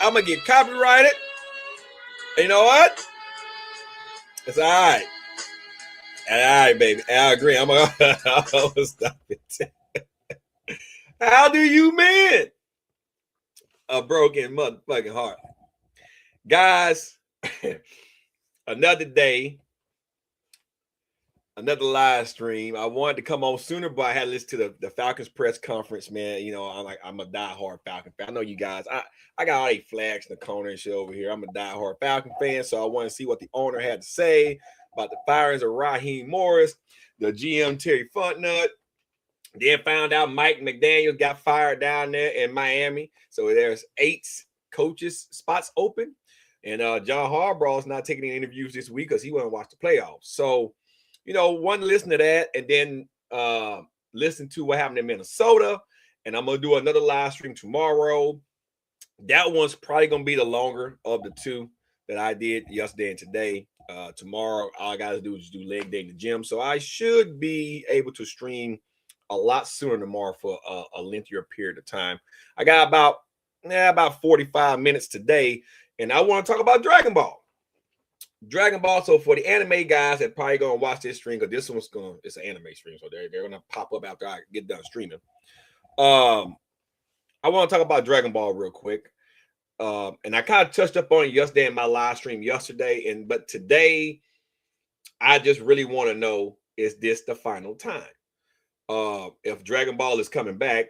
I'm gonna get copyrighted. And you know what? It's all right. All right, baby. I agree. I'm gonna stop it. How do you mend a broken motherfucking heart? Guys, another day, another live stream. I wanted to come on sooner, but I had to listen to the Falcons press conference, man. You know, I'm a diehard Falcon fan. I know you guys. I got all 8 flags in the corner and shit over here. I'm a diehard Falcon fan, so I want to see what the owner had to say about the firings of Raheem Morris, the GM Terry Fontnut. Then found out Mike McDaniel got fired down there in Miami. So there's 8 coaches spots open. And John Harbaugh is not taking any interviews this week because he wouldn't watch the playoffs. So, you know, one, listen to that, and then listen to what happened in Minnesota. And I'm going to do another live stream tomorrow. That one's probably going to be the longer of the 2 that I did yesterday and today. Tomorrow, all I got to do is do leg day in the gym. So I should be able to stream a lot sooner tomorrow for a lengthier period of time. I got about 45 minutes today, and I want to talk about Dragon Ball. Dragon Ball. So for the anime guys that probably gonna watch this stream, because this one's it's an anime stream, so they're gonna pop up after I get done streaming. I want to talk about Dragon Ball real quick. And I kind of touched up on it yesterday in my live stream yesterday, but today I just really want to know, is this the final time? If Dragon Ball is coming back,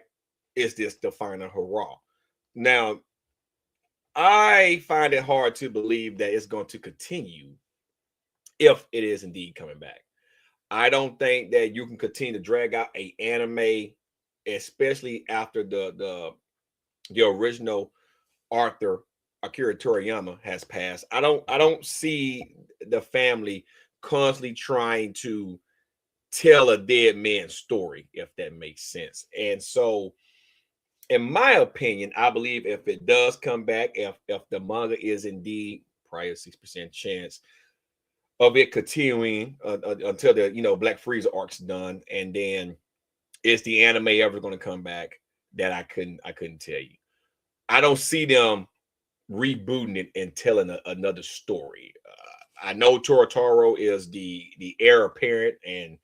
is this the final hurrah? Now, I find it hard to believe that it's going to continue if it is indeed coming back. I don't think that you can continue to drag out an anime, especially after the original Arthur Akira Toriyama has passed. I don't see the family constantly trying to tell a dead man's story, if that makes sense. And so, in my opinion, I believe if it does come back, if the manga is indeed probably a 6% chance of it continuing until the Black Frieza arc's done, and then is the anime ever going to come back? That I couldn't tell you. I don't see them rebooting it and telling another story. I know Torotoro is the heir apparent, and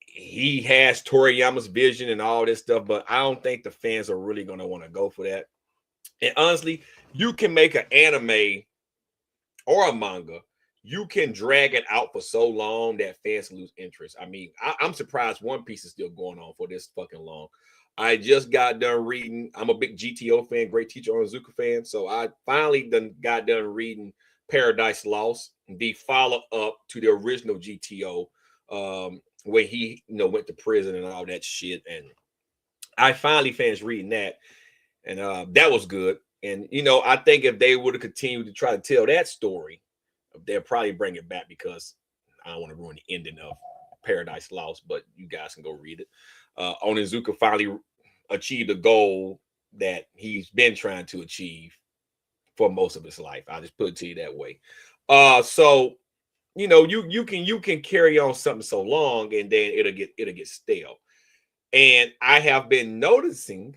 he has Toriyama's vision and all this stuff, but I don't think the fans are really going to want to go for that. And honestly, you can make an anime or a manga, you can drag it out for so long that fans lose interest. I mean, I'm surprised One Piece is still going on for this fucking long. I just got done reading. I'm a big GTO fan, Great Teacher Onizuka fan. So I finally got done reading Paradise Lost, the follow-up to the original GTO. When he went to prison and all that shit, and I finally finished reading that, and that was good. And I think if they would have continued to try to tell that story, they'll probably bring it back, because I don't want to ruin the ending of Paradise Lost, but you guys can go read it. Onizuka finally achieved a goal that he's been trying to achieve for most of his life. I'll just put it to you that way. So you can carry on something so long, and then it'll get stale. And I have been noticing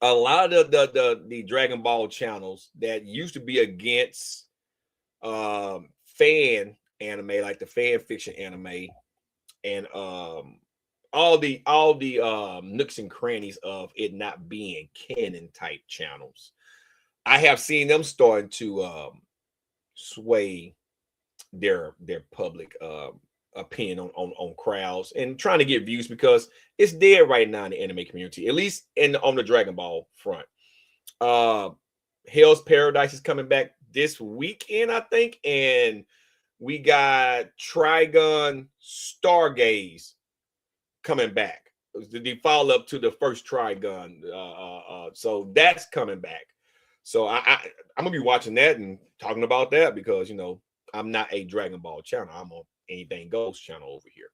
a lot of the Dragon Ball channels that used to be against fan anime, like the fan fiction anime, and all the nooks and crannies of it not being canon type channels. I have seen them starting to sway their public opinion on crowds and trying to get views, because it's dead right now in the anime community, at least on the Dragon Ball front. Hell's Paradise is coming back this weekend, I think, and we got Trigun Stargaze coming back, the follow-up to the first Trigun. So that's coming back. So I'm gonna be watching that and talking about that, because I'm not a Dragon Ball channel. I'm on Anything Goes channel over here.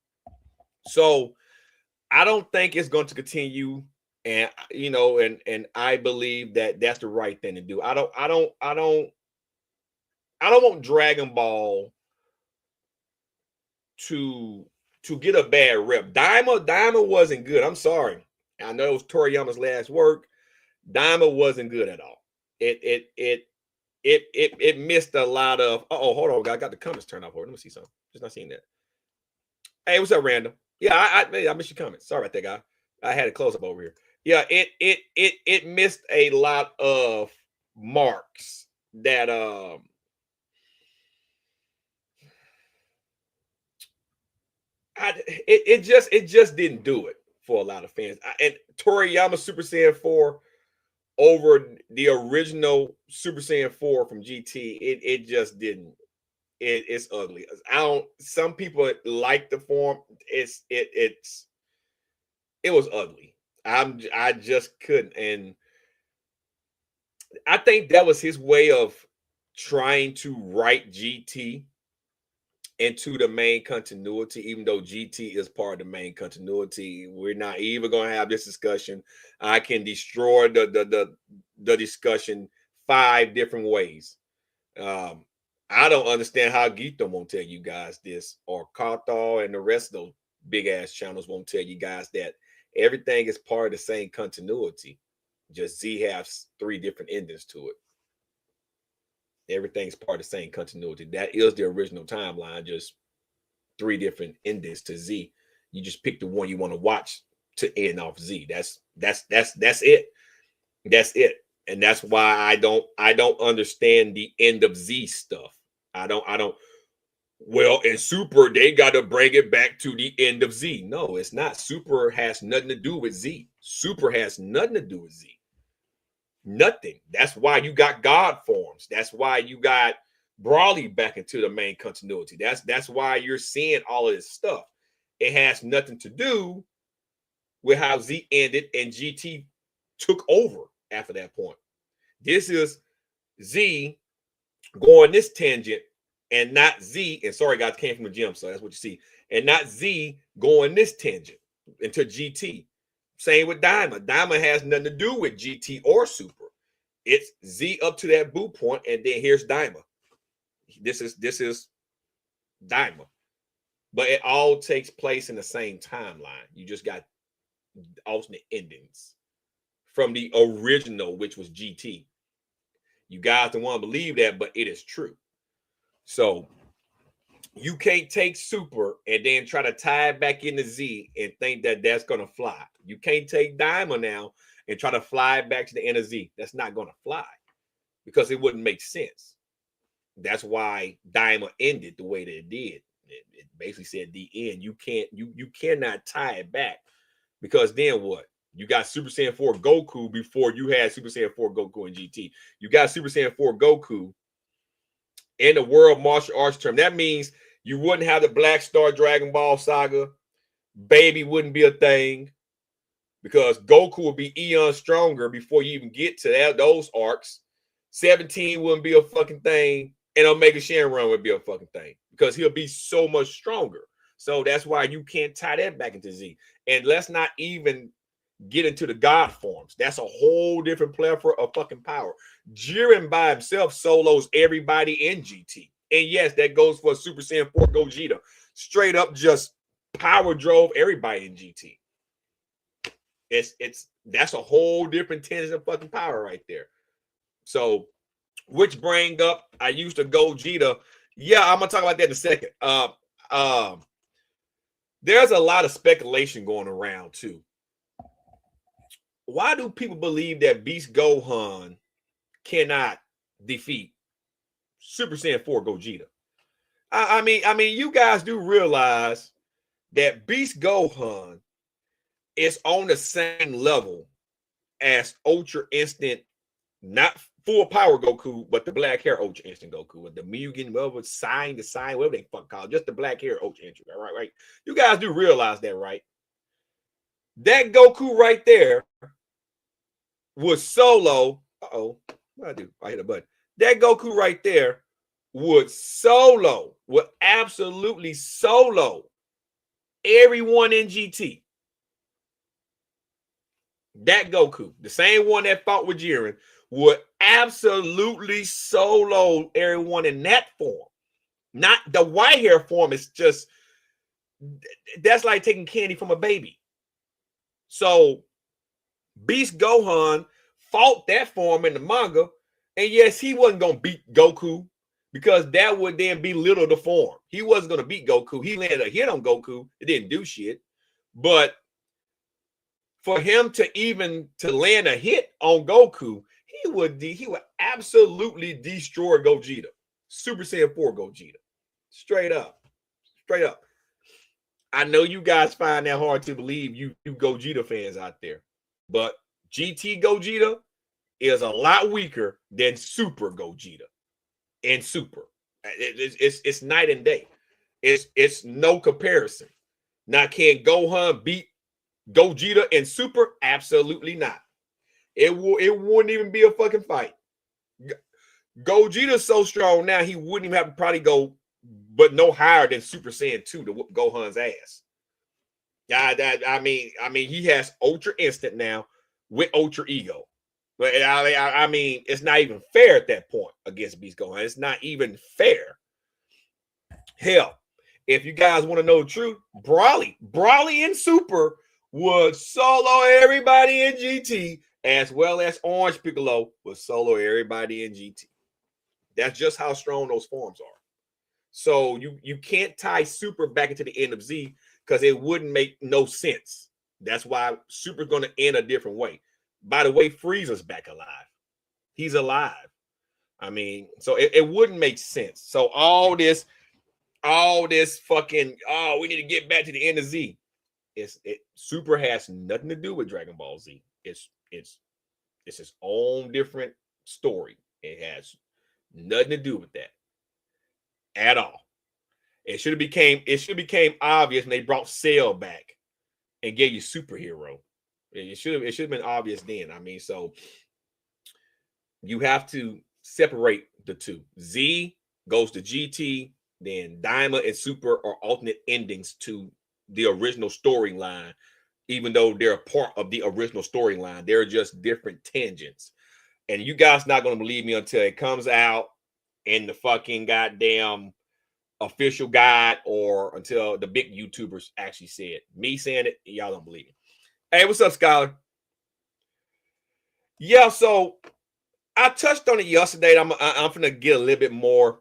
So I don't think it's going to continue, and and I believe that that's the right thing to do. I don't want Dragon Ball to get a bad rep. Daima wasn't good. I'm sorry. I know it was Toriyama's last work. Daima wasn't good at all. it missed a lot of. Oh, hold on, I got the comments turned off. Let me see something. Just not seeing that. Hey, what's up, Random? Yeah, I missed your comments. Sorry about that, guy. I had it close up over here. Yeah, it missed a lot of marks that it just didn't do it for a lot of fans. And Toriyama Super Saiyan 4 over the original Super Saiyan 4 from GT, it just didn't. It's ugly. I don't. Some people like the form. It was ugly. I just couldn't, and I think that was his way of trying to write GT into the main continuity, even though GT is part of the main continuity. We're not even going to have this discussion. I can destroy the discussion 5 different ways. I don't understand how Gito won't tell you guys this, or Kato and the rest of those big ass channels won't tell you guys that everything is part of the same continuity. Just Z has 3 different endings to it. Everything's part of the same continuity. That is the original timeline, just 3 different endings to Z. You just pick the one you want to watch to end off Z. That's it. That's it. And that's why I don't understand the end of Z stuff. I don't. Well, in Super, they got to bring it back to the end of Z. No, it's not. Super has nothing to do with Z. Super has nothing to do with Z. Nothing. That's why you got God forms. That's why you got Brawly back into the main continuity. That's why you're seeing all of this stuff. It has nothing to do with how Z ended and GT took over after that point. This is Z going this tangent and not Z. And sorry, guys, came from the gym, so that's what you see. And not Z going this tangent into GT. Same with Diamond. Diamond has nothing to do with GT or Super. It's Z up to that boot point, and then here's Diamond. This is Diamond. But it all takes place in the same timeline. You just got alternate endings from the original, which was GT. You guys don't want to believe that, but it is true. So you can't take Super and then try to tie it back into Z and think that that's going to fly. You can't take Diamond now and try to fly it back to the end of Z. That's not going to fly because it wouldn't make sense. That's why Diamond ended the way that it did. It basically said the end. You cannot tie it back because then what? You got Super Saiyan 4 Goku before you had Super Saiyan 4 Goku in GT. You got Super Saiyan 4 Goku in the World Martial Arts term. That means you wouldn't have the Black Star Dragon Ball saga. Baby wouldn't be a thing because Goku would be eons stronger before you even get to those arcs. 17 wouldn't be a fucking thing, and Omega Shenron would be a fucking thing because he'll be so much stronger. So that's why you can't tie that back into Z. And let's not even get into the God forms. That's a whole different player for a fucking power. Jiren by himself solos everybody in GT. And yes, that goes for Super Saiyan 4 Gogeta. Straight up just power drove everybody in GT. That's a whole different tension of fucking power right there. So, which bring up I used to Gogeta. Yeah, I'm gonna talk about that in a second. There's a lot of speculation going around too. Why do people believe that Beast Gohan cannot defeat Super Saiyan 4 Gogeta? I mean, you guys do realize that Beast Gohan is on the same level as Ultra Instant, not full power Goku, but the black hair Ultra Instant Goku, with the Mugen, whatever sign, whatever they fuck call, just the black hair Ultra Instant, right? You guys do realize that, right? That Goku right there was solo. Uh-oh, what I do? I hit a button. That Goku right there would absolutely solo everyone in GT. That Goku, the same one that fought with Jiren, would absolutely solo everyone in that form. Not the white hair form is just, that's like taking candy from a baby. So Beast Gohan fought that form in the manga, And yes, he wasn't gonna beat Goku because that would then belittle the form. He wasn't gonna beat Goku. He landed a hit on Goku. It didn't do shit. But for him to land a hit on Goku, he would absolutely destroy Gogeta. Super Saiyan 4 Gogeta. Straight up. Straight up. I know you guys find that hard to believe, you Gogeta fans out there. But GT Gogeta is a lot weaker than Super Gogeta. And Super. It's night and day. It's no comparison. Now, can Gohan beat Gogeta and Super? Absolutely not. It wouldn't even be a fucking fight. Gogeta's so strong now, he wouldn't even have to probably go but no higher than Super Saiyan 2 to whoop Gohan's ass. I mean, he has Ultra Instinct now with Ultra Ego. But I mean, it's not even fair at that point against Beast Gohan. It's not even fair. Hell, if you guys want to know the truth, Broly in Super would solo everybody in GT, as well as Orange Piccolo would solo everybody in GT. That's just how strong those forms are. So you can't tie Super back into the end of Z because it wouldn't make no sense. That's why Super's going to end a different way. By the way, Frieza's back alive. He's alive. I mean, so it wouldn't make sense. So all this fucking, we need to get back to the end of Z. Super has nothing to do with Dragon Ball Z. It's its own different story. It has nothing to do with that at all. It should have became obvious when they brought Cell back and gave you Superhero. It should have been obvious then. I mean, so you have to separate the two. Z goes to GT, then Daima and Super are alternate endings to the original storyline, even though they're a part of the original storyline. They're just different tangents. And you guys not going to believe me until it comes out in the fucking goddamn official guide, or until the big YouTubers actually say it. Me saying it, y'all don't believe it. Hey, what's up, Scholar? Yeah, so I touched on it yesterday. I'm gonna get a little bit more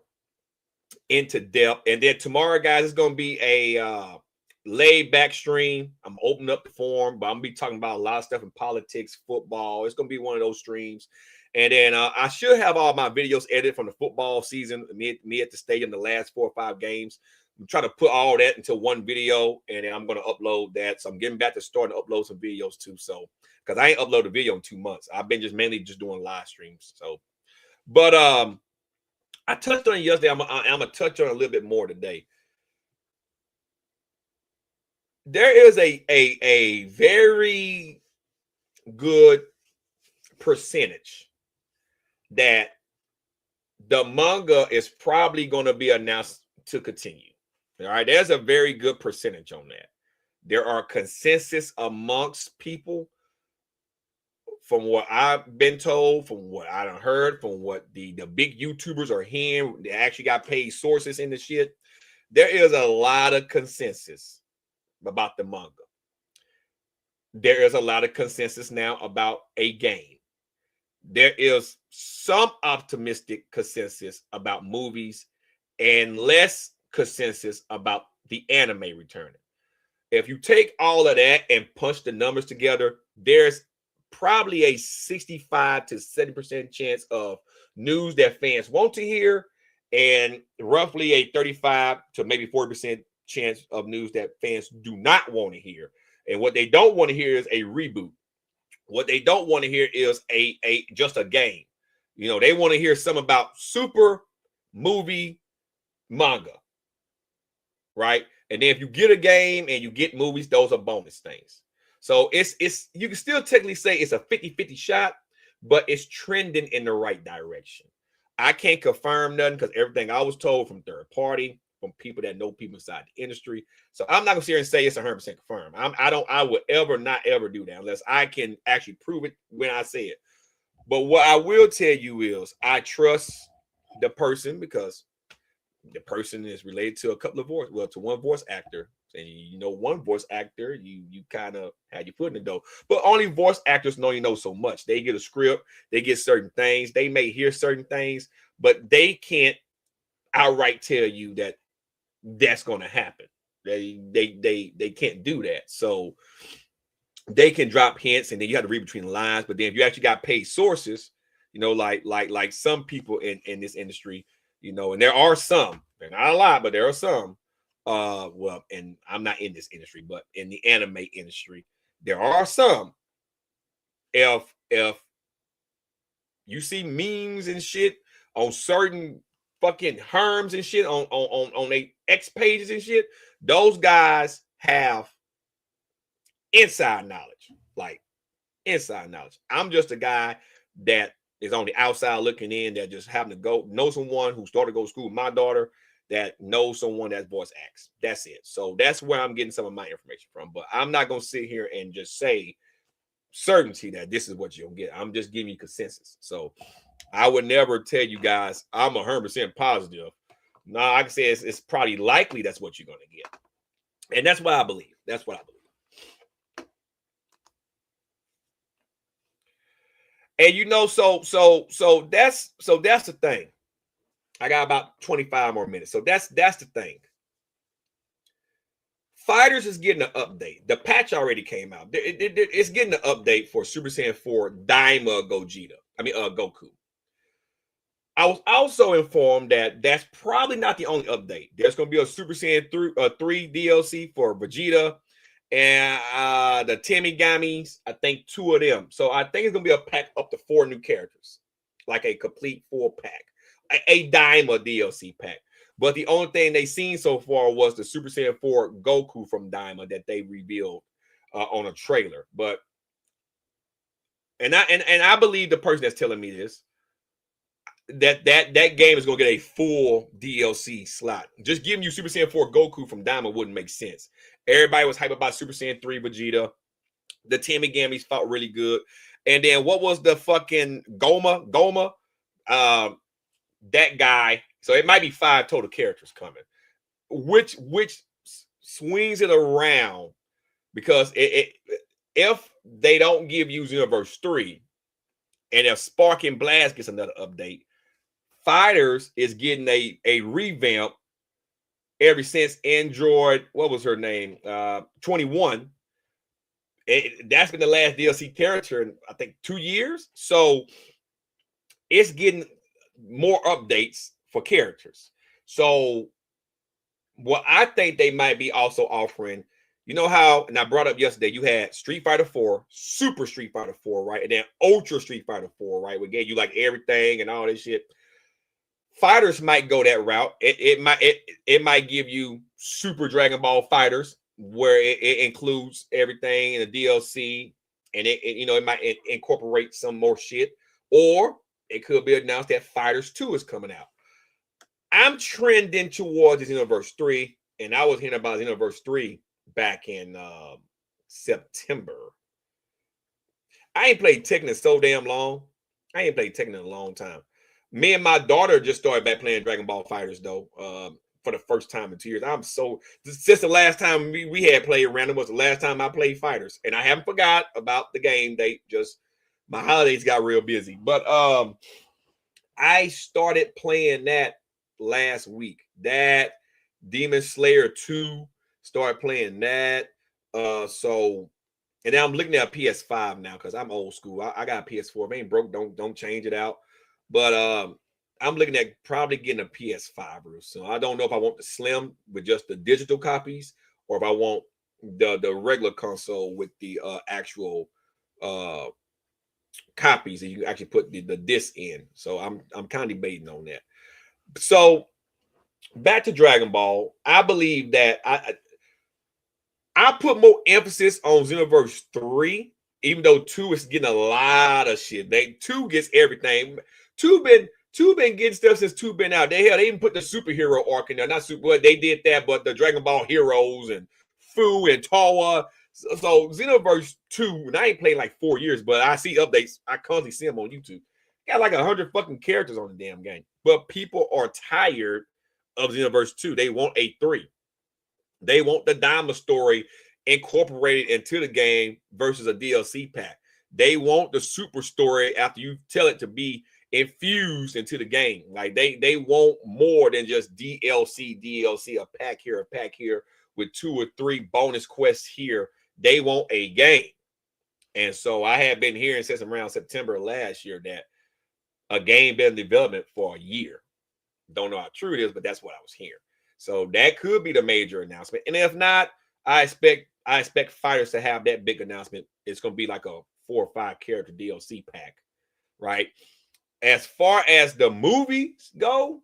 into depth, and then tomorrow, guys, it's gonna be a laid back stream. I'm opening up the forum, but I'm gonna be talking about a lot of stuff in politics, football. It's gonna be one of those streams. And then I should have all my videos edited from the football season, me at the stadium, the last 4 or 5 games. I'm trying to put all that into one video, and then I'm going to upload that. So I'm getting back to starting to upload some videos too. So, because I ain't uploaded a video in 2 months. I've been mainly doing live streams. So, but I touched on it yesterday. I'm gonna touch on it a little bit more today. There is a very good percentage that the manga is probably going to be announced to continue. All right, there's a very good percentage on that. There are consensus amongst people, from what I've been told, from what I done heard, from what the big YouTubers are hearing. They actually got paid sources in the shit. There is a lot of consensus about the manga. There is a lot of consensus now about a game. There is some optimistic consensus about movies and less consensus about the anime returning. If you take all of that and punch the numbers together, there's probably a 65 to 70% chance of news that fans want to hear, and roughly a 35 to maybe 40% chance of news that fans do not want to hear. And what they don't want to hear is a reboot. What they don't want to hear is just a game. You know, they want to hear something about Super, movie, manga, right? And then if you get a game and you get movies, those are bonus things. So it's you can still technically say it's a 50-50 shot, but it's trending in the right direction. I can't confirm nothing because everything I was told from third party, from people that know people inside the industry. So I'm not gonna sit here and say it's 100% confirmed. I would not ever do that unless I can actually prove it when I say it. But what I will tell you is I trust the person, because the person is related to a couple of to one voice actor. And you know, one voice actor, you kind of had your foot in the door. But only voice actors only know so much. They get a script, they get certain things, they may hear certain things, but they can't outright tell you that that's going to happen. They can't do that. So they can drop hints, and then you have to read between the lines. But then if you actually got paid sources, you know, like some people in this industry, you know, and there are some, they're not a lot, but there are some. Well, and I'm not in this industry, but in the anime industry, there are some. If you see memes and shit on certain fucking herms and shit on their X pages and shit, those guys have inside knowledge, like inside knowledge. I'm just a guy that is on the outside looking in, that just happened to know someone who started to go to school with my daughter, that knows someone that voice acts. That's it. So that's where I'm getting some of my information from. But I'm not gonna sit here and just say certainty that this is what you'll get. I'm just giving you consensus. So I would never tell you guys I'm 100% positive. No, I can say it's probably likely that's what you're gonna get, and that's what I believe. That's what I believe. And you know, so that's the thing. I got about 25 more minutes. So that's the thing. Fighters is getting an update. The patch already came out. It's getting an update for Super Saiyan 4 Daima Gogeta. Goku. I was also informed that that's probably not the only update. There's going to be a Super Saiyan 3 DLC for Vegeta and the Tamigamis. I think 2 of them. So I think it's going to be a pack up to 4 new characters, like a complete 4-pack, a Daima DLC pack. But the only thing they seen so far was the Super Saiyan 4 Goku from Daima that they revealed on a trailer. But and I believe the person that's telling me this, that game is going to get a full DLC slot. Just giving you Super Saiyan 4 Goku from Daima wouldn't make sense. Everybody was hyped about Super Saiyan 3 Vegeta. The Tamigamis felt really good. And then what was the fucking Goma? That guy. So it might be 5 total characters coming. Which swings it around, because if they don't give you Xenoverse 3, and if Spark and Blast gets another update, Fighters is getting a revamp ever since Android, what was her name? 21. That's been the last DLC character in, I think, 2 years. So it's getting more updates for characters. So what I think they might be also offering, you know how, and I brought up yesterday, you had Street Fighter 4, Super Street Fighter 4, right? And then Ultra Street Fighter 4, right? We gave you like everything and all this shit. Fighters might go that route. It might give you Super Dragon Ball Fighters, where it includes everything in the DLC, and it might incorporate some more shit, or it could be announced that Fighters 2 is coming out. I'm trending towards the Xenoverse 3, and I was hearing about Xenoverse 3 back in September. I ain't played Tekken so damn long. I ain't played Tekken in a long time. Me and my daughter just started back playing Dragon Ball Fighters, though, for the first time in 2 years. Since the last time we had played random was the last time I played Fighters. And I haven't forgot about the game date. Just my holidays got real busy. But I started playing that last week. That Demon Slayer 2, started playing that. And now I'm looking at a PS5 now, because I'm old school. I got a PS4. If it ain't broke, don't change it out. But I'm looking at probably getting a PS5 real soon. I don't know if I want the Slim with just the digital copies, or if I want the regular console with the actual copies that you can actually put the disc in. So I'm kind of debating on that. So back to Dragon Ball. I believe that I put more emphasis on Xenoverse 3, even though 2 is getting a lot of shit. 2 gets everything. 2 been getting stuff since 2 been out. They even put the superhero arc in there. Not super, but they did that, but the Dragon Ball Heroes and Fu and Tawa. So Xenoverse 2, and I ain't played like 4 years, but I see updates. I constantly see them on YouTube. Got like 100 fucking characters on the damn game. But people are tired of Xenoverse 2. They want a 3. They want the Dama story incorporated into the game versus a DLC pack. They want the super story after you tell it to be infused into the game. Like they want more than just DLC, a pack here with 2 or 3 bonus quests here. They want a game. And so I had been hearing since around September last year that a game been in development for a year. Don't know how true it is, but that's what I was hearing. So that could be the major announcement. And if not, I expect fighters to have that big announcement. It's going to be like a 4 or 5 character DLC pack, right? As far as the movies go,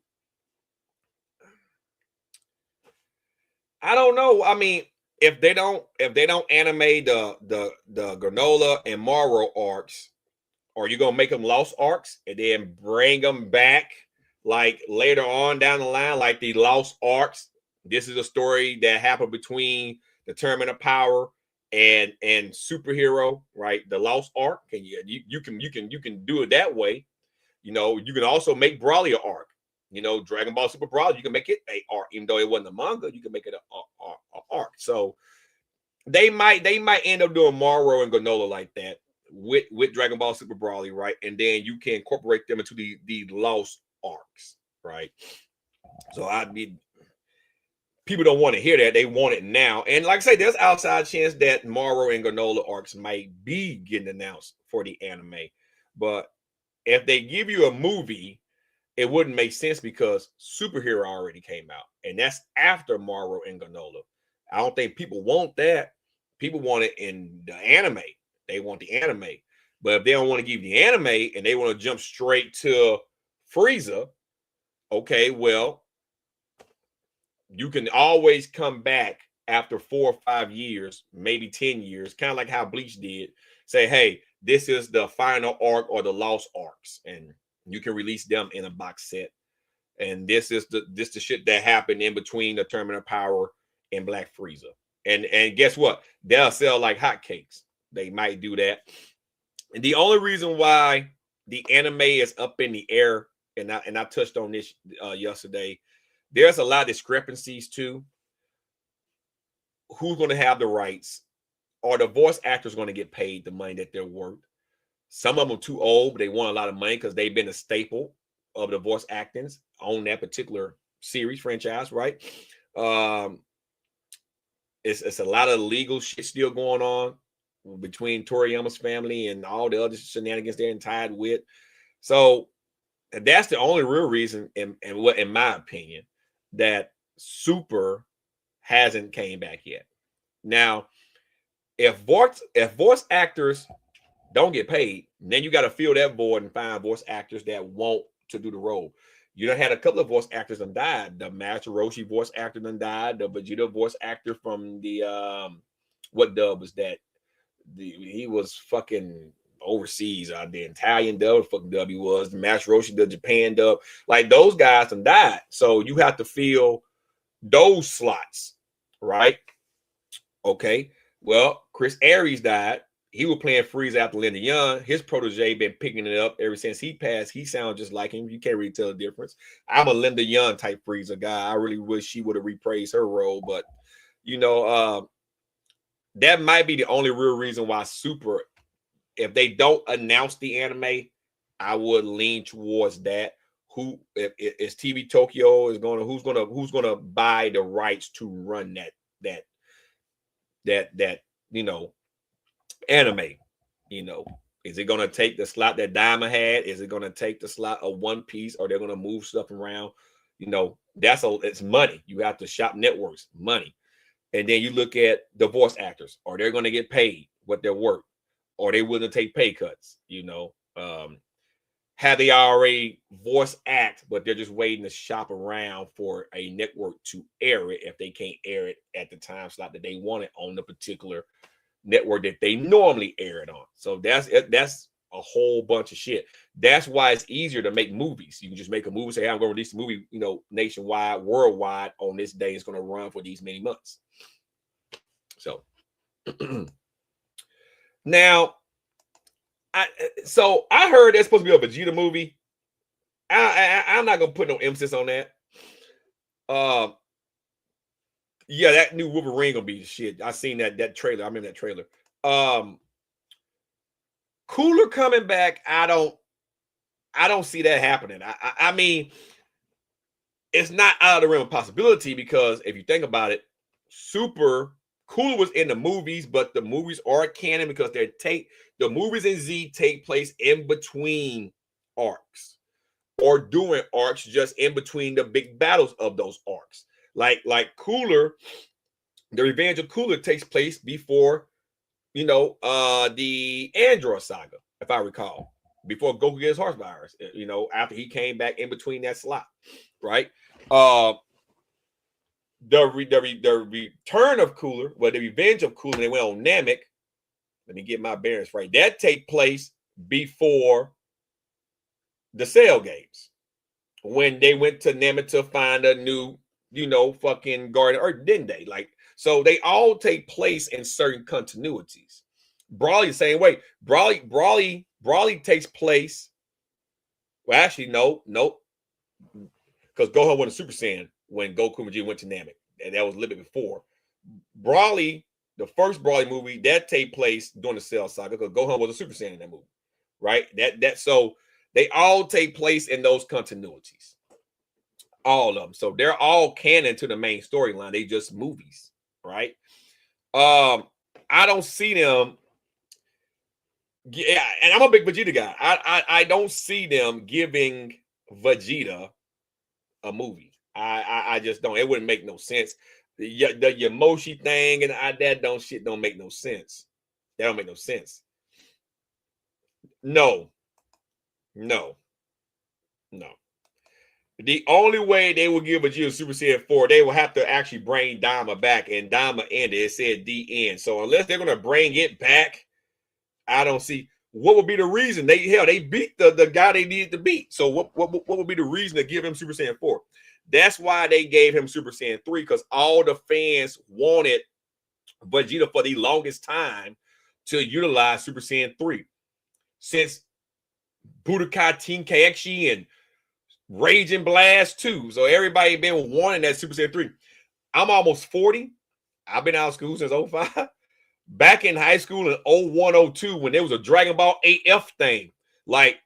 I don't know. I mean, if they don't animate the Granola and Morrow arcs, or you gonna make them Lost arcs and then bring them back like later on down the line, like the Lost arcs. This is a story that happened between the Tournament of Power and Superhero, right? The Lost arc. Can you can do it that way. You know, you can also make Brawly an arc. You know, Dragon Ball Super Brawly, you can make it a arc, even though it wasn't a manga. You can make it a arc. So they might end up doing Morrow and Granola like that with Dragon Ball Super Brawly, right? And then you can incorporate them into the Lost arcs, right? So people don't want to hear that. They want it now. And like I say, there's outside chance that Morrow and Granola arcs might be getting announced for the anime. But if they give you a movie, it wouldn't make sense because Superhero already came out. And that's after Morrow and Granola. I don't think people want that. People want it in the anime. They want the anime. But if they don't want to give the anime and they want to jump straight to Frieza, okay, well, you can always come back after 4 or 5 years, maybe 10 years, kind of like how Bleach did. Say, hey, this is the final arc or the Lost arcs, and you can release them in a box set. And this is the shit that happened in between the Tournament of Power and Black Frieza. And guess what? They'll sell like hotcakes. They might do that. And the only reason why the anime is up in the air, and I touched on this yesterday, there's a lot of discrepancies too. Who's going to have the rights? Are the voice actors going to get paid the money that they're worth? Some of them are too old, but they want a lot of money because they've been a staple of the voice actings on that particular series franchise, right? It's a lot of legal shit still going on between Toriyama's family and all the other shenanigans they're tied with. So that's the only real reason, in my opinion, that Super hasn't came back yet. Now, if voice actors don't get paid, then you got to fill that void and find voice actors that want to do the role. You done had a couple of voice actors that died. The Master Roshi voice actor done died. The Vegeta voice actor from the what dub was that? He was fucking overseas. The Italian dub, fucking dub he was. The Master Roshi, the Japan dub. Like those guys done died. So you have to fill those slots, right? Okay. Well, Chris Aries died. He was playing Frieza after Linda Young. His protege been picking it up ever since he passed. He sounds just like him. You can't really tell the difference. I'm a Linda Young type Frieza guy. I really wish she would have reprised her role, but you know, that might be the only real reason why Super, if they don't announce the anime, I would lean towards that. Who is TV Tokyo is going to who's gonna buy the rights to run that you know, anime? You know, is it going to take the slot that Diamond had? Is it going to take the slot of One Piece, or they're going to move stuff around? You know, it's money. You have to shop networks, money. And then you look at the voice actors. Are they going to get paid what they're worth? Or they willing to take pay cuts? You know, have they already voice act, but they're just waiting to shop around for a network to air it if they can't air it at the time slot that they want it on the particular network that they normally air it on. So that's a whole bunch of shit. That's why it's easier to make movies. You can just make a movie, say, hey, I'm going to release the movie, you know, nationwide, worldwide on this day. It's going to run for these many months. So now, I heard there's supposed to be a Vegeta movie. I'm not going to put no emphasis on that. Yeah, that new Wolverine gonna be shit. I seen that trailer. I remember that trailer. Cooler coming back. I don't see that happening. I mean, it's not out of the realm of possibility because if you think about it, Super Cooler was in the movies, but the movies are canon because the movies in Z take place in between arcs or during arcs, just in between the big battles of those arcs. Like Cooler, the Revenge of Cooler takes place before, the Android saga, if I recall, before Goku gets horse virus, after he came back in between that slot, right? The return of Cooler, well, the Revenge of Cooler, they went on Namek. Let me get my bearings right. That take place before the Cell games, when they went to Namek to find a new, fucking Garden Earth, didn't they? Like, so they all take place in certain continuities. Broly the same way. Broly takes place. Well, actually, no, because Gohan went to Super Saiyan when Goku and Vegeta went to Namek, and that was a little bit before. Broly, the first Broly movie, that take place during the Cell saga because Gohan was a Super Saiyan in that movie, right? So they all take place in those continuities, all of them. So they're all canon to the main storyline. They just movies, right? I don't see them. Yeah, and I'm a big Vegeta guy. I don't see them giving Vegeta a movie. I just don't. It wouldn't make no sense. The Yamoshi thing and that don't make no sense. That don't make no sense. No. The only way they will give Vegeta Super Saiyan 4, they will have to actually bring Dama back, and Dama ended. It said the end. So unless they're gonna bring it back, I don't see what would be the reason. They beat the guy they needed to beat. So what would be the reason to give him Super Saiyan 4? That's why they gave him Super Saiyan 3, because all the fans wanted Vegeta for the longest time to utilize Super Saiyan 3. Since Budokai Tenkaichi and Raging Blast 2. So everybody been wanting that Super Saiyan 3. I'm almost 40. I've been out of school since 05. Back in high school in 01, 02, when there was a Dragon Ball AF thing, like,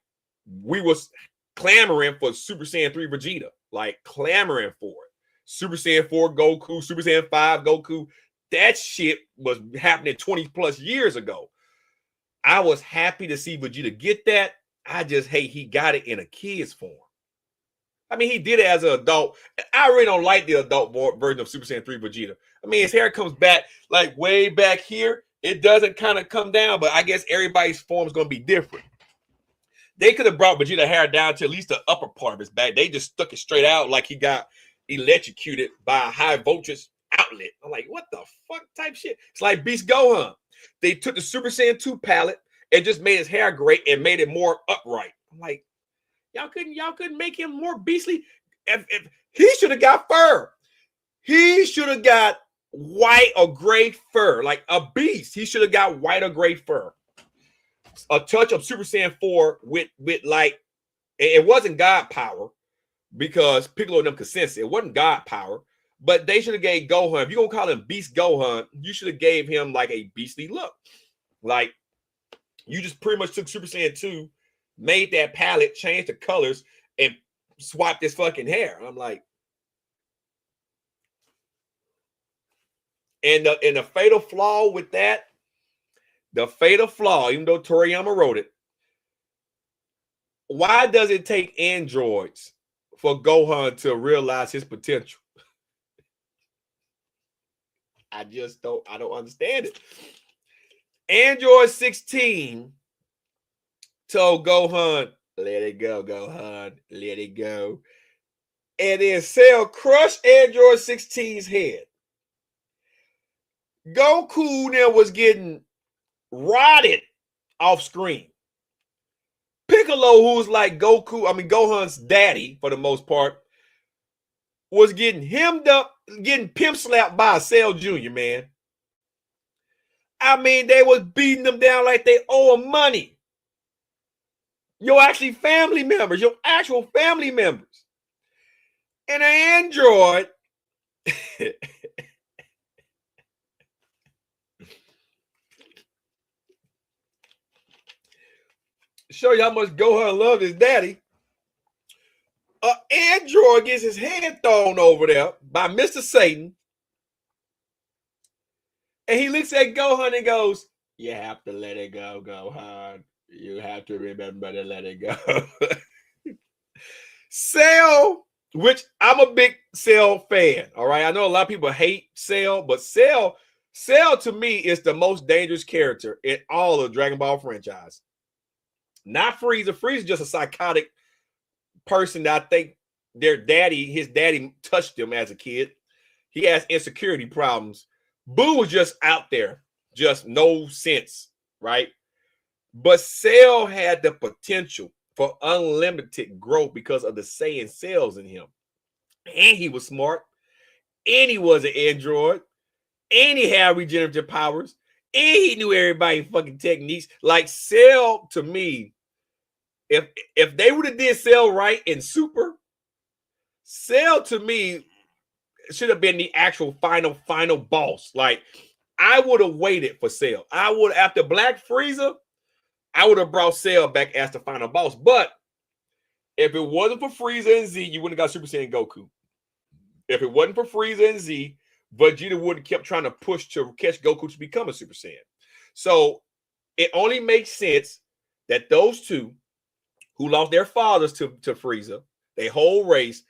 we was clamoring for Super Saiyan 3 Vegeta, like clamoring for it. Super Saiyan 4 Goku, Super Saiyan 5 Goku. That shit was happening 20 plus years ago. I was happy to see Vegeta get that. I just hate he got it in a kid's form. I mean, he did it as an adult. I really don't like the adult version of Super Saiyan 3 Vegeta. I mean, his hair comes back like way back here. It doesn't kind of come down, but I guess everybody's form is going to be different. They could have brought Vegeta hair down to at least the upper part of his back. They just stuck it straight out like he got electrocuted by a high voltage outlet. I'm like, what the fuck type shit? It's like Beast Gohan. They took the Super Saiyan 2 palette and just made his hair gray and made it more upright. I'm like, y'all couldn't make him more beastly. If he should have got fur. He should have got white or gray fur, like a beast. He should have got white or gray fur. A touch of Super Saiyan 4 with like, it wasn't God power because Piccolo and them could sense it. It wasn't God power, but they should have gave Gohan, if you're gonna call him Beast Gohan, you should have gave him like a beastly look. Like, you just pretty much took Super Saiyan 2, made that palette, changed the colors, and swapped his fucking hair. I'm like, and the fatal flaw with that, even though Toriyama wrote it, why does it take androids for Gohan to realize his potential? I don't understand it. Android 16 told Gohan, let it go, Gohan, let it go. And then Cell crushed Android 16's head. Goku now was getting rotted off screen. Piccolo, who's like Gohan's daddy for the most part, was getting hemmed up, getting pimp slapped by a Cell Jr., man. I mean, they was beating them down like they owe him money. Your actual family members. And an android show you how much Gohan loved his daddy. Android gets his head thrown over there by Mr. Satan. And he looks at Gohan and goes, "You have to let it go, Gohan. You have to remember to let it go." Cell, which I'm a big Cell fan. All right. I know a lot of people hate Cell, but Cell to me is the most dangerous character in all of the Dragon Ball franchise. Not Frieza. Frieza's just a psychotic person that I think his daddy touched him as a kid. He has insecurity problems. Boo was just out there, just no sense, right? But Cell had the potential for unlimited growth because of the Saiyan cells in him. And he was smart. And he was an android. And he had regenerative powers. And he knew everybody's fucking techniques. Like Cell, to me, if they would have did Cell right in Super, Cell to me should have been the actual final boss. Like, I would have waited for Cell. After Black Frieza, I would have brought Cell back as the final boss. But if it wasn't for Frieza and Z, you wouldn't have got Super Saiyan Goku. If it wasn't for Frieza and Z, Vegeta would have kept trying to push to catch Goku to become a Super Saiyan. So it only makes sense that those two who lost their fathers to Frieza, their whole race,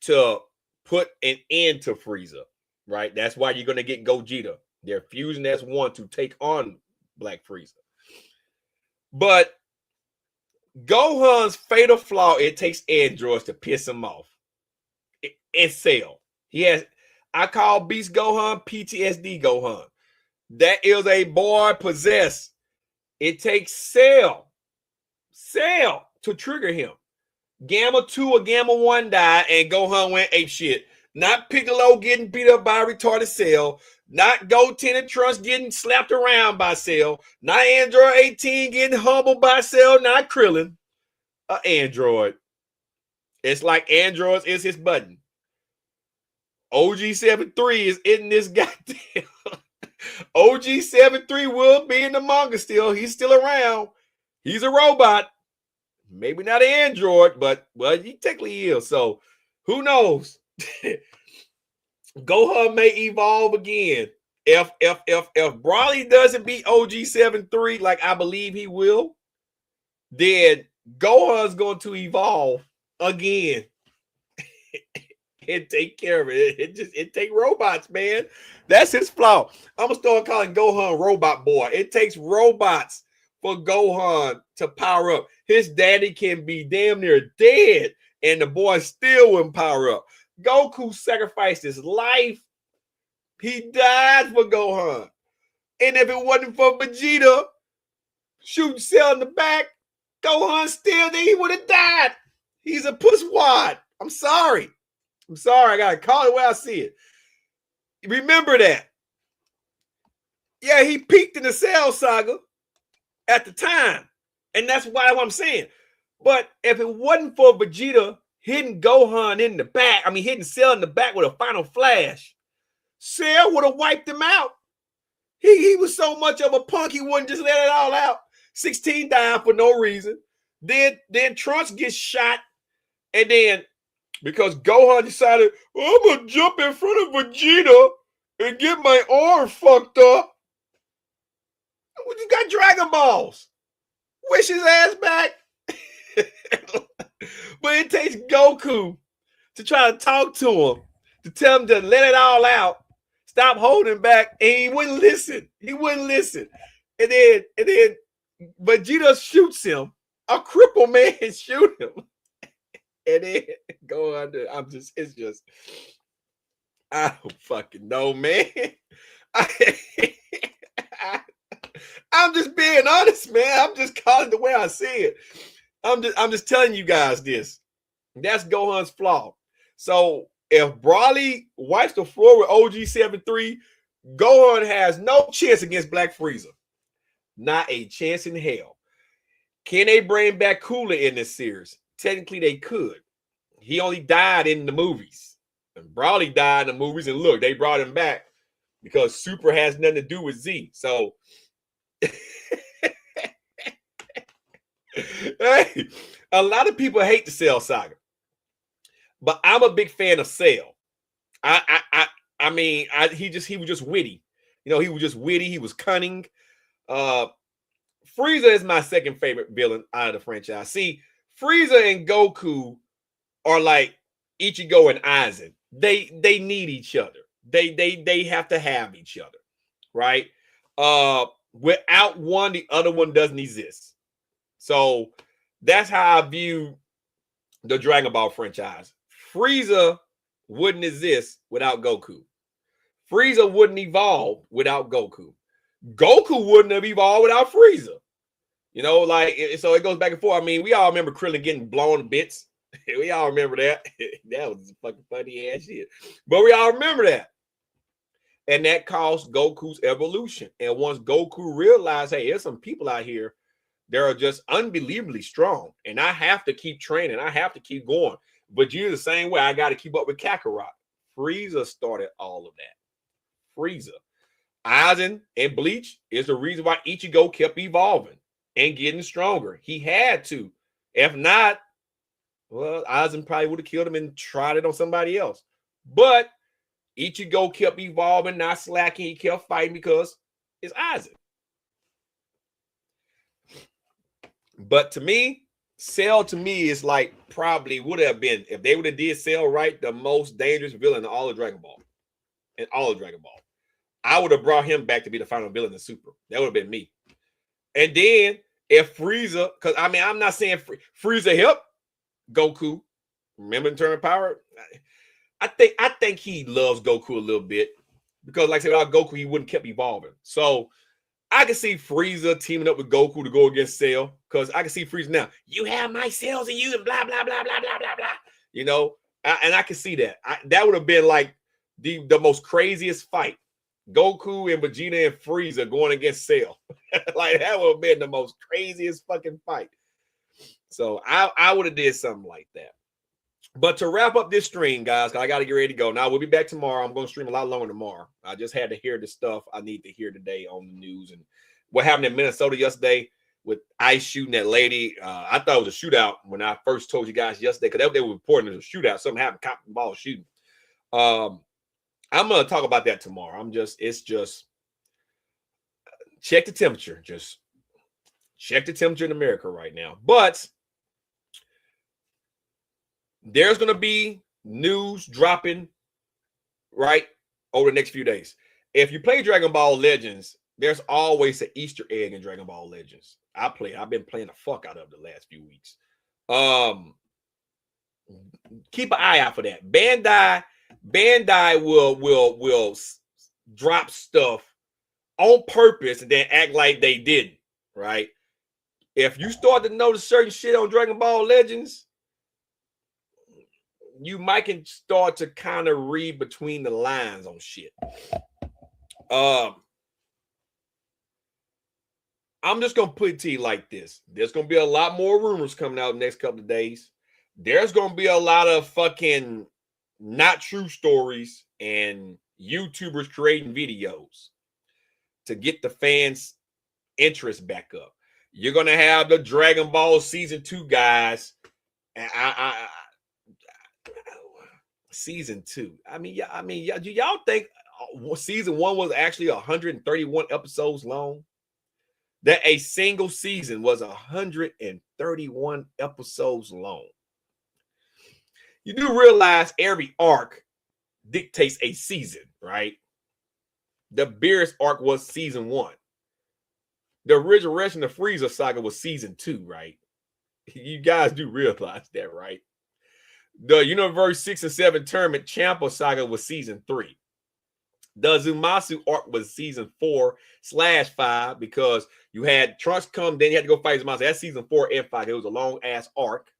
to put an end to Frieza, right? That's why you're going to get Gogeta. They're fusing as one to take on Black Frieza. But Gohan's fatal flaw, it takes androids to piss him off. And Cell. I call Beast Gohan PTSD Gohan. That is a boy possessed. It takes Cell to trigger him. Gamma 2 or Gamma 1 died and Gohan went ape shit. Not Piccolo getting beat up by a retarded Cell. Not Goten and Trunks getting slapped around by Cell. Not Android 18 getting humbled by Cell. Not Krillin. Android. It's like Androids is his button. OG73 is in this goddamn. OG73 will be in the manga still. He's still around. He's a robot. Maybe not an android, but well, he technically is. So who knows? Gohan may evolve again. If Broly doesn't beat OG73 like I believe he will, then Gohan's going to evolve again. And take care of it. It take robots, man. That's his flaw. I'm gonna start calling Gohan Robot Boy. It takes robots for Gohan to power up. His daddy can be damn near dead, and the boy still wouldn't power up. Goku sacrificed his life. He died for Gohan. And if it wasn't for Vegeta shooting Cell in the back, Gohan still there. He would have died. He's a pusswad. I'm sorry. I gotta call it where I see it. Remember that. Yeah, he peaked in the Cell saga at the time. And that's why I'm saying. But if it wasn't for Vegeta hitting Gohan in the back, hitting Cell in the back with a final flash, Cell would have wiped him out. He was so much of a punk, he wouldn't just let it all out. 16 died for no reason. Then Trunks gets shot, and then because Gohan decided, I'm going to jump in front of Vegeta and get my arm fucked up. You got Dragon Balls. Wish his ass back. But it takes Goku to try to talk to him, to tell him to let it all out, stop holding back, and he wouldn't listen. And then Vegeta shoots him. A crippled man shoot him. And then go under. I don't fucking know, man. I'm just being honest, man. I'm just calling it the way I see it. I'm just telling you guys this. That's Gohan's flaw. So if Broly wipes the floor with OG73, Gohan has no chance against Black Frieza. Not a chance in hell. Can they bring back Cooler in this series? Technically, they could. He only died in the movies. And Broly died in the movies. And look, they brought him back because Super has nothing to do with Z. So Hey, a lot of people hate the Cell saga, but I'm a big fan of Cell. I mean, he was just witty. You know, he was just witty. He was cunning. Uh, Frieza is my second favorite villain out of the franchise. See, Frieza and Goku are like Ichigo and Aizen. They need each other. They have to have each other, right? Without one, the other one doesn't exist. So that's how I view the Dragon Ball franchise. Frieza wouldn't exist without Goku. Frieza wouldn't evolve without Goku. Goku wouldn't have evolved without Frieza. You know, like, so it goes back and forth. I mean, we all remember Krillin getting blown to bits. We all remember that. That was fucking funny ass shit. But we all remember that. And that caused Goku's evolution. And once Goku realized, hey, there's some people out here that are just unbelievably strong. And I have to keep training. I have to keep going. But you're the same way. I got to keep up with Kakarot. Frieza started all of that. Frieza. Aizen and Bleach is the reason why Ichigo kept evolving and getting stronger. He had to. If not, well, Aizen probably would have killed him and tried it on somebody else. But Ichigo kept evolving, not slacking. He kept fighting because it's Aizen. But to me, Cell to me is like probably would have been, if they would have did Cell right, the most dangerous villain in all of Dragon Ball. In all of Dragon Ball. I would have brought him back to be the final villain in Super. That would have been me. And then if Frieza, because I mean, I'm not saying Frieza helped Goku. Remember in Turn of Power? I think he loves Goku a little bit because, like I said, without Goku, he wouldn't kept evolving. So I can see Frieza teaming up with Goku to go against Cell because I can see Frieza now. You have my cells in you and blah blah blah blah blah blah blah. You know, and I can see that. That would have been like the most craziest fight. Goku and Vegeta and Frieza going against Cell. Like that would have been the most craziest fucking fight. So I would have did something like that. But to wrap up this stream, guys, I got to get ready to go. Now, we'll be back tomorrow. I'm going to stream a lot longer tomorrow. I just had to hear the stuff I need to hear today on the news and what happened in Minnesota yesterday with ICE shooting that lady. I thought it was a shootout when I first told you guys yesterday because they were reporting it was a shootout. Something happened, cop and ball shooting. I'm going to talk about that tomorrow. It's just check the temperature. Just check the temperature in America right now. But there's going to be news dropping right over the next few days. If you play Dragon Ball Legends, there's always an Easter egg in Dragon Ball Legends. I've been playing the fuck out of the last few weeks. Keep an eye out for that. Bandai will drop stuff on purpose and then act like they didn't, right? If you start to notice certain shit on Dragon Ball Legends, you might can start to kind of read between the lines on shit. I'm just going to put it to you like this. There's going to be a lot more rumors coming out in the next couple of days. There's going to be a lot of fucking not true stories and YouTubers creating videos to get the fans' interest back up. You're going to have the Dragon Ball Season 2 guys. And Season 2. Do y'all think Season 1 was actually 131 episodes long? That a single season was 131 episodes long. You do realize every arc dictates a season, right? The Beerus arc was Season 1. The Resurrection of Frieza saga was Season 2, right? You guys do realize that, right? The Universe 6 and 7 Tournament Champa saga was Season 3. The Zumasu arc was Season 4/5 because you had Trunks come, then you had to go fight Zumasu. That's Season 4 and 5. It was a long-ass arc.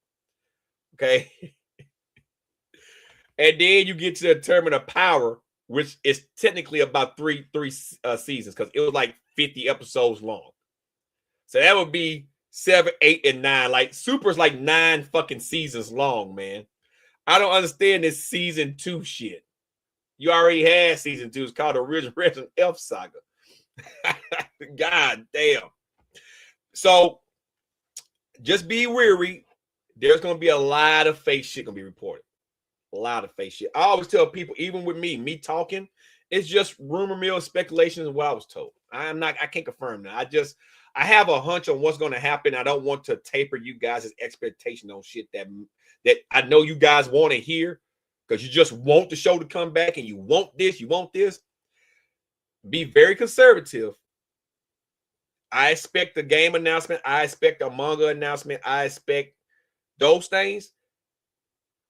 Okay? And then you get to the Tournament of Power, which is technically about three seasons because it was like 50 episodes long. So that would be 7, 8, and 9. Like Super's like 9 fucking seasons long, man. I don't understand this Season 2 shit. You already had Season 2. It's called the Resurrection F Saga. God damn. So just be weary. There's gonna be a lot of fake shit gonna be reported. A lot of fake shit. I always tell people, even with me talking, it's just rumor mill speculation is what I was told. I can't confirm that. I have a hunch on what's going to happen. I don't want to taper you guys' expectation on shit that I know you guys want to hear, because you just want the show to come back and you want this, you want this. Be very conservative. I expect the game announcement. I expect a manga announcement. I expect those things.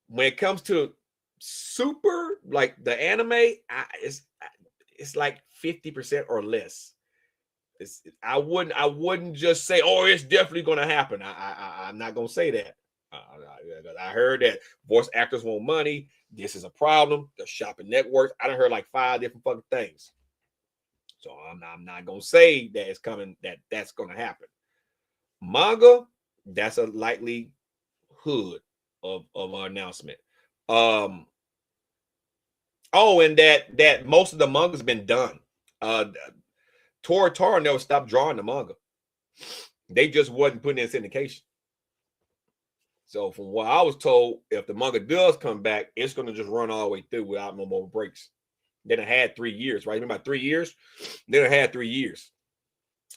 When it comes to super, like the anime, it's like 50% or less. I wouldn't just say, oh, it's definitely gonna happen. I'm not gonna say that. I heard that voice actors want money. This is a problem. The shopping networks. I done heard like 5 different fucking things. So I'm not gonna say that it's coming. That's gonna happen. Manga, that's a likelihood of an announcement. Oh, and that most of the manga's been done. Tora never stopped drawing the manga. They just wasn't putting in syndication. So from what I was told, if the manga does come back, it's going to just run all the way through without no more breaks. Then it had 3 years, right? Remember 3 years? Then it had 3 years.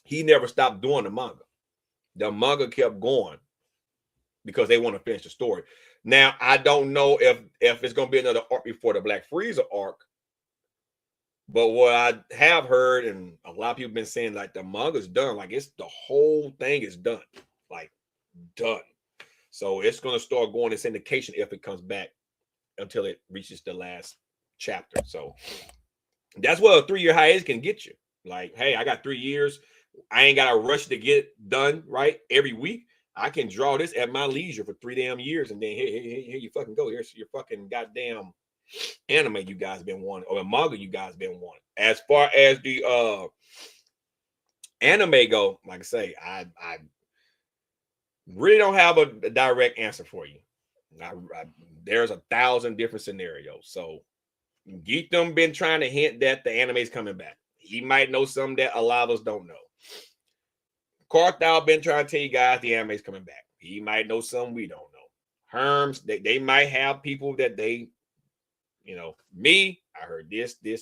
He never stopped doing the manga. The manga kept going because they want to finish the story. Now, I don't know if it's going to be another arc before the Black Frieza arc. But what I have heard, and a lot of people have been saying, like the manga's done, like it's the whole thing is done, like done. So it's gonna start going to syndication if it comes back until it reaches the last chapter. So that's what a 3-year hiatus can get you. Like, hey, I got 3 years. I ain't got to rush to get done right every week. I can draw this at my leisure for 3 damn years, and then here you fucking go. Here's your fucking goddamn anime you guys been wanting, or a manga you guys been wanting. As far as the anime go, like I say, I really don't have a direct answer for you. There's 1,000 different scenarios. So Geekdom been trying to hint that the anime's coming back. He might know something that a lot of us don't know. Carthal been trying to tell you guys the anime's coming back. He might know something we don't know. Herms, they might have people that they, you know, me, I heard this, and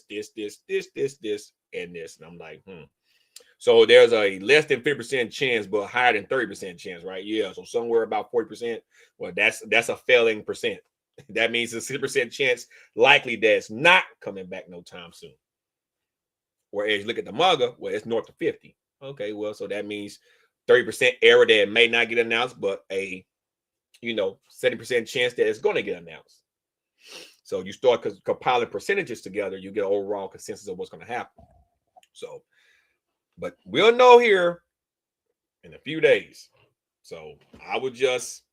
this. And I'm like, So there's a less than 50% chance, but higher than 30% chance, right? Yeah. So somewhere about 40%. Well, that's a failing percent. That means a 6% chance likely that it's not coming back no time soon. Whereas you look at the manga, well, it's north of 50. Okay, well, so that means 30% error that it may not get announced, but a 70% chance that it's going to get announced. So you start compiling percentages together, you get an overall consensus of what's going to happen. So, but we'll know here in a few days. So I would just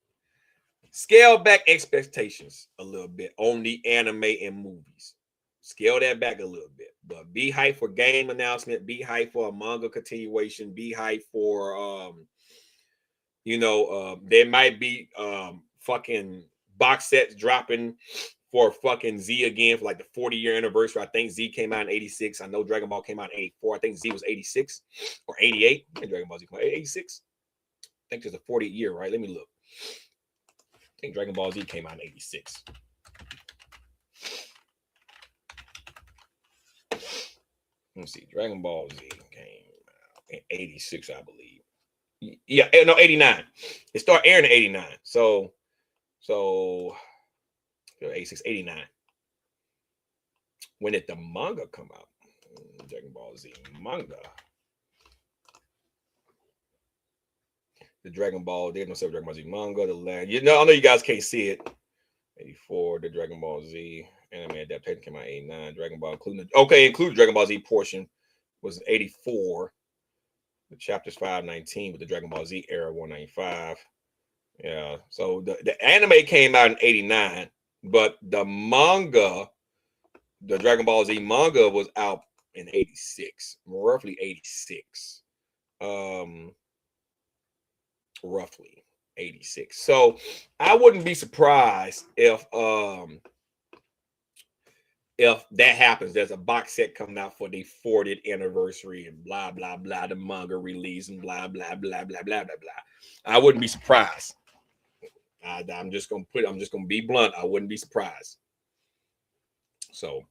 scale back expectations a little bit on the anime and movies. Scale that back a little bit, but be hyped for game announcement. Be hyped for a manga continuation. Be hyped for there might be fucking box sets dropping for fucking Z again for like the 40-year anniversary. I think Z came out in 86. I know Dragon Ball came out in 84. I think Z was 86 or 88. I think Dragon Ball Z came out 86. I think it's a 40th year, right? Let me look. I think Dragon Ball Z came out in 86. Let me see. Dragon Ball Z came out in 86, I believe. Yeah, no, 89. It started airing in 89. So 86, 89. When did the manga come out? Dragon Ball Z manga. The Dragon Ball, there's no separate Dragon Ball Z manga. The land, I know you guys can't see it. 84, the Dragon Ball Z anime adaptation came out 89. Dragon Ball including Dragon Ball Z portion was 84. The chapters 519 with the Dragon Ball Z era 195. Yeah, so the anime came out in 89, but the manga, the Dragon Ball Z manga, was out in 86, roughly 86. Roughly 86. So I wouldn't be surprised if if that happens, there's a box set coming out for the 40th anniversary and blah blah blah, the manga release and blah blah blah blah blah blah blah. I wouldn't be surprised. I'm just gonna be blunt. I wouldn't be surprised. So,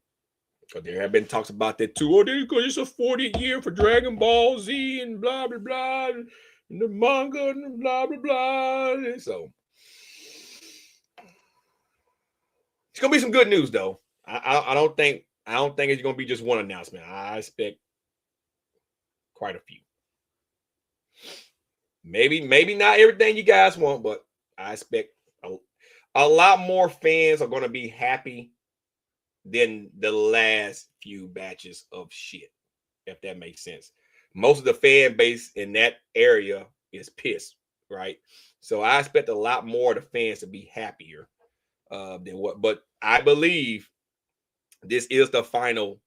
because there have been talks about that too. Oh, because it's a 40th year for Dragon Ball Z and blah blah blah, and the manga and blah blah blah. And so it's gonna be some good news though. I don't think it's gonna be just one announcement. I expect quite a few. Maybe not everything you guys want, but I expect a lot more fans are gonna be happy than the last few batches of shit, if that makes sense. Most of the fan base in that area is pissed, right? So I expect a lot more of the fans to be happier than what, but I believe this is the final.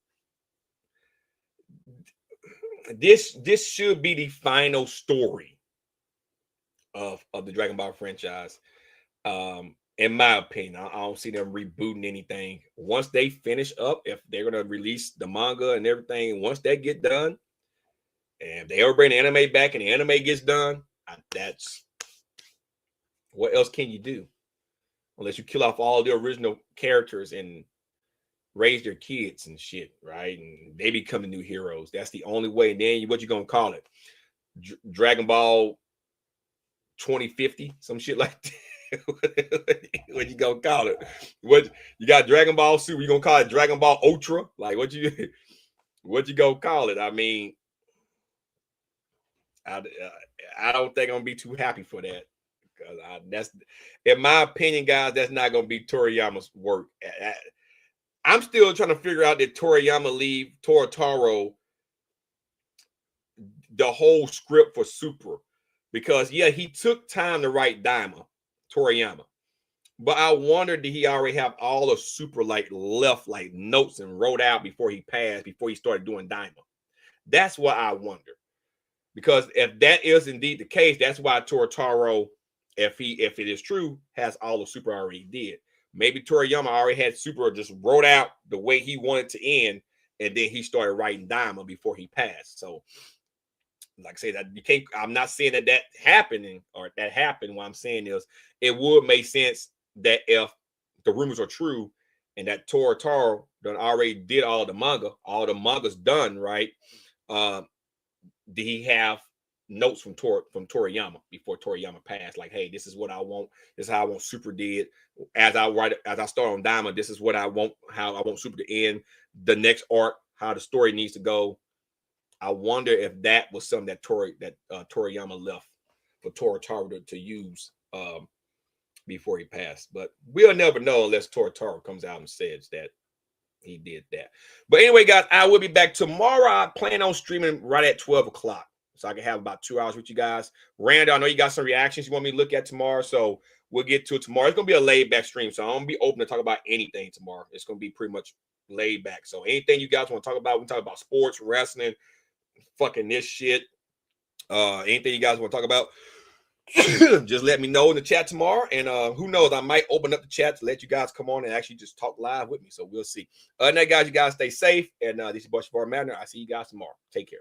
This should be the final story of the Dragon Ball franchise. In my opinion, I don't see them rebooting anything. Once they finish up, if they're gonna release the manga and everything, once that get done, and if they ever bring the anime back and the anime gets done, that's what else can you do? Unless you kill off all the original characters and raise their kids and shit, right? And they become the new heroes. That's the only way. And then what you gonna call it? Dragon Ball 2050, some shit like that. What you gonna call it? What you got? Dragon Ball Super? You gonna call it Dragon Ball Ultra? Like what you gonna call it? I mean, I don't think I'm gonna be too happy for that, because that's, in my opinion, guys, that's not gonna be Toriyama's work. I'm still trying to figure out that Toriyama leave Torotaro the whole script for Super, because yeah, he took time to write Daima, Toriyama, but I wonder, did he already have all of Super like left like notes and wrote out before he passed, before he started doing Daima? That's what I wonder, because if that is indeed the case, that's why Torotaro, if it is true, has all of Super already did. Maybe Toriyama already had Super just wrote out the way he wanted to end, and then he started writing Daima before he passed. So, like I say, that you can't. I'm not saying that happening or that happened. What I'm saying is, it would make sense that if the rumors are true and that Torotaro done already did all the manga's done, right? Did he have notes from Toriyama before Toriyama passed? Like, hey, this is what I want. This is how I want Super did. As I start on Diamond, this is what I want, how I want Super to end. The next arc, how the story needs to go. I wonder if that was something that Toriyama left for Torotaro to use before he passed. But we'll never know unless Torotaro comes out and says that he did that. But anyway, guys, I will be back tomorrow. I plan on streaming right at 12 o'clock. So I can have about 2 hours with you guys. Randall, I know you got some reactions you want me to look at tomorrow, so we'll get to it tomorrow. It's going to be a laid-back stream, so I'm going to be open to talk about anything tomorrow. It's going to be pretty much laid back. So anything you guys want to talk about, we can talk about sports, wrestling, fucking this shit. Anything you guys want to talk about, just let me know in the chat tomorrow. And who knows, I might open up the chat to let you guys come on and actually just talk live with me. So we'll see. Other than that, guys, you guys stay safe. And this is your boy Savar Matner. I'll see you guys tomorrow. Take care.